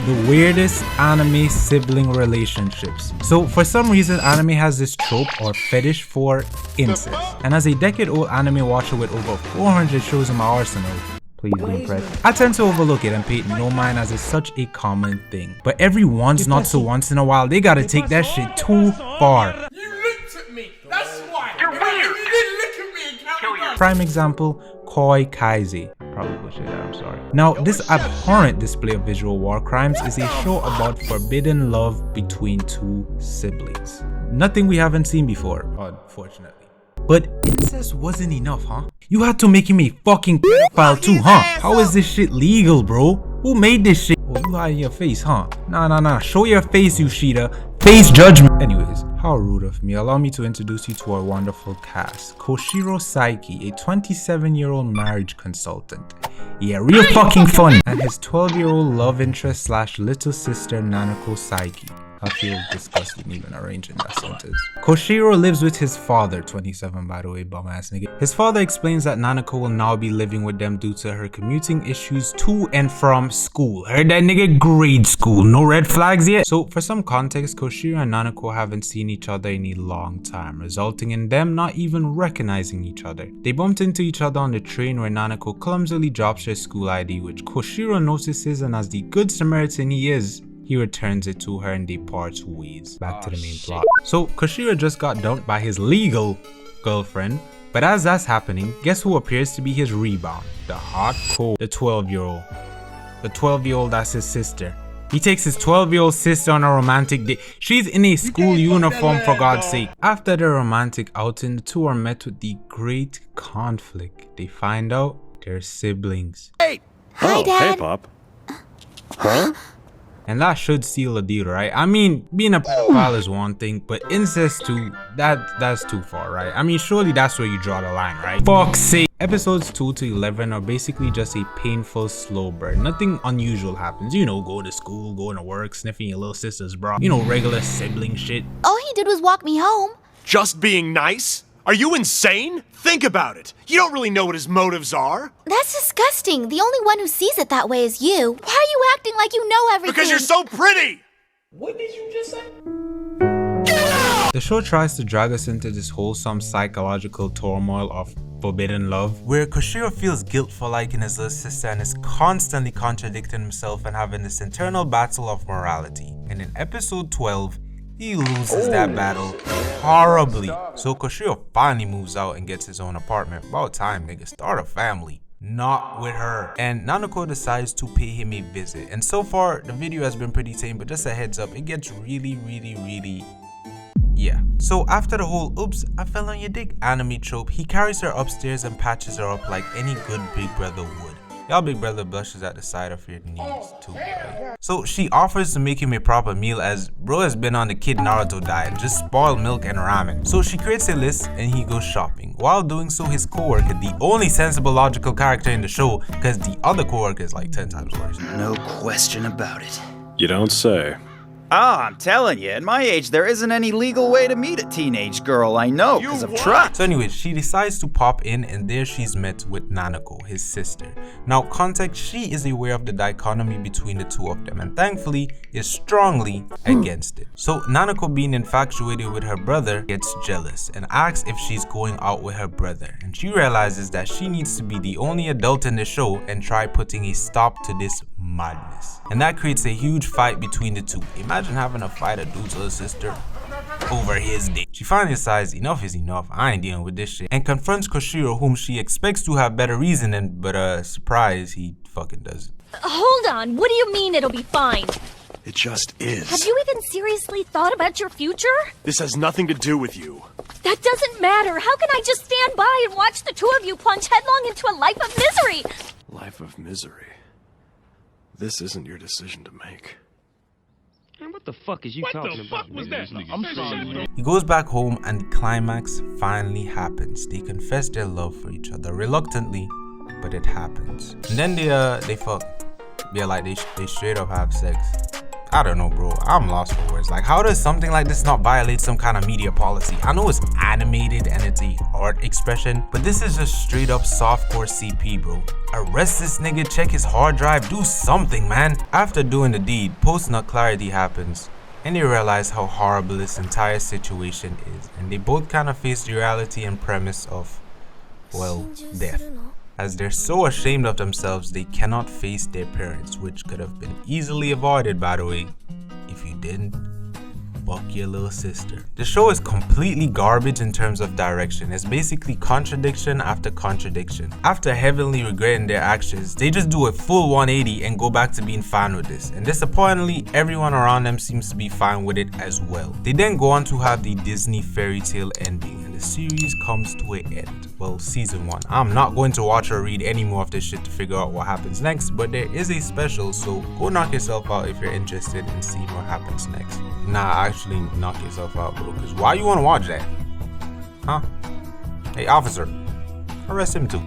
the weirdest anime sibling relationships. So for some reason, anime has this trope or fetish for incest. And as a decade-old anime watcher with over 400 shows in my arsenal, please be impressed, I tend to overlook it and pay it no mind as it's such a common thing. But every once, not so once in a while, they gotta take that shit too far. You looked at me, that's why. You're weird. You didn't look at me and count me down. Prime example, Koi Kaise. Probably butchered that, I'm sorry. Now, this abhorrent display of visual war crimes is a show about forbidden love between two siblings. Nothing we haven't seen before, unfortunately. But incest wasn't enough, huh? You had to make him a fucking pedophile too, huh? How is this shit legal, bro? Who made this shit? Oh, you hiding your face, huh? Nah. Show your face, you cheater. Face judgment. Anyways, how rude of me. Allow me to introduce you to our wonderful cast. Koshiro Saiki, a 27-year-old marriage consultant. Yeah, real fucking funny. And his 12-year-old love interest slash little sister Nanako Saiki. I feel disgusting even arranging that sentence. Koshiro lives with his father, 27 by the way, bum ass nigga. His father explains that Nanako will now be living with them due to her commuting issues to and from school. Heard that nigga? Grade school. No red flags yet? So for some context, Koshiro and Nanako haven't seen each other in a long time, resulting in them not even recognizing each other. They bumped into each other on the train where Nanako clumsily drops her school ID, which Koshiro notices, and as the good Samaritan he is, he returns it to her and they part ways. Back to the main plot. So Koshiro just got dumped by his legal girlfriend, but as that's happening, guess who appears to be his rebound? The hot cold, the 12-year-old. The 12-year-old, that's his sister. He takes his 12-year-old sister on a romantic date. She's in a school uniform, for God's sake. After the romantic outing, the two are met with the great conflict. They find out they're siblings. Hey! Hi, Dad. Hey, Pop. Huh? And that should seal the deal, right? I mean, being a pedophile is one thing, but incest too, that's too far, right? I mean, surely that's where you draw the line, right? Fuck's sake. Episodes 2 to 11 are basically just a painful slow burn. Nothing unusual happens. You know, go to school, going to work, sniffing your little sister's bra. You know, regular sibling shit. All he did was walk me home. Just being nice? Are you insane? Think about it. You don't really know what his motives are. That's disgusting. The only one who sees it that way is you. Why are you acting like you know everything? Because you're so pretty! What did you just say? The show tries to drag us into this wholesome psychological turmoil of forbidden love, where Koshiro feels guilt for liking his little sister and is constantly contradicting himself and having this internal battle of morality. And in episode 12, he loses that battle horribly. So Koshiro finally moves out and gets his own apartment. About time, nigga. Start a family. Not with her. And Nanako decides to pay him a visit. And so far, the video has been pretty tame, but just a heads up, it gets really yeah. So after the whole oops, I fell on your dick anime trope, he carries her upstairs and patches her up like any good big brother would. Y'all big brother blushes at the side of your knees too, right? So she offers to make him a proper meal as bro has been on the Kid Naruto diet, just spoiled milk and ramen. So she creates a list and he goes shopping. While doing so, his coworker, the only sensible logical character in the show, because the other coworker is like 10 times worse. No question about it. You don't say. Ah, I'm telling you, at my age, there isn't any legal way to meet a teenage girl. I know, because I've tried. So anyways, she decides to pop in and there she's met with Nanako, his sister. Now, context, she is aware of the dichotomy between the two of them and thankfully is strongly against it. So Nanako, being infatuated with her brother, gets jealous and asks if she's going out with her brother. And she realizes that she needs to be the only adult in the show and try putting a stop to this madness. And that creates a huge fight between the two. Imagine having a fight a dude's little sister over his dick. She finally decides enough is enough, I ain't dealing with this shit, and confronts Koshiro, whom she expects to have better reasoning, but surprise, he fucking doesn't. Hold on, what do you mean it'll be fine? It just is. Have you even seriously thought about your future? This has nothing to do with you. That doesn't matter. How can I just stand by and watch the two of you plunge headlong into a life of misery? Life of misery. This isn't your decision to make. Man, what the fuck is you talking about? What the fuck was that? I'm sorry. He goes back home and the climax finally happens. They confess their love for each other reluctantly, but it happens. And then they fuck. Yeah, like they straight up have sex. I don't know, bro. I'm lost for words. Like, how does something like this not violate some kind of media policy? I know it's animated and it's a art expression, but this is just straight up softcore CP, bro. Arrest this nigga, check his hard drive, do something, man. After doing the deed, post-nut clarity happens, and they realize how horrible this entire situation is, and they both kind of face the reality and premise of, well, death. As they're so ashamed of themselves, they cannot face their parents, which could have been easily avoided, by the way, if you didn't fuck your little sister. The show is completely garbage in terms of direction. It's basically contradiction after contradiction. After heavily regretting their actions, they just do a full 180 and go back to being fine with this. And disappointingly, everyone around them seems to be fine with it as well. They then go on to have the Disney fairy tale ending, and the series comes to an end. Well, season 1. I'm not going to watch or read any more of this shit to figure out what happens next, but there is a special, so go knock yourself out if you're interested in seeing what happens next. Nah, actually knock yourself out, bro, because why you want to watch that? Huh? Hey, officer, arrest him too.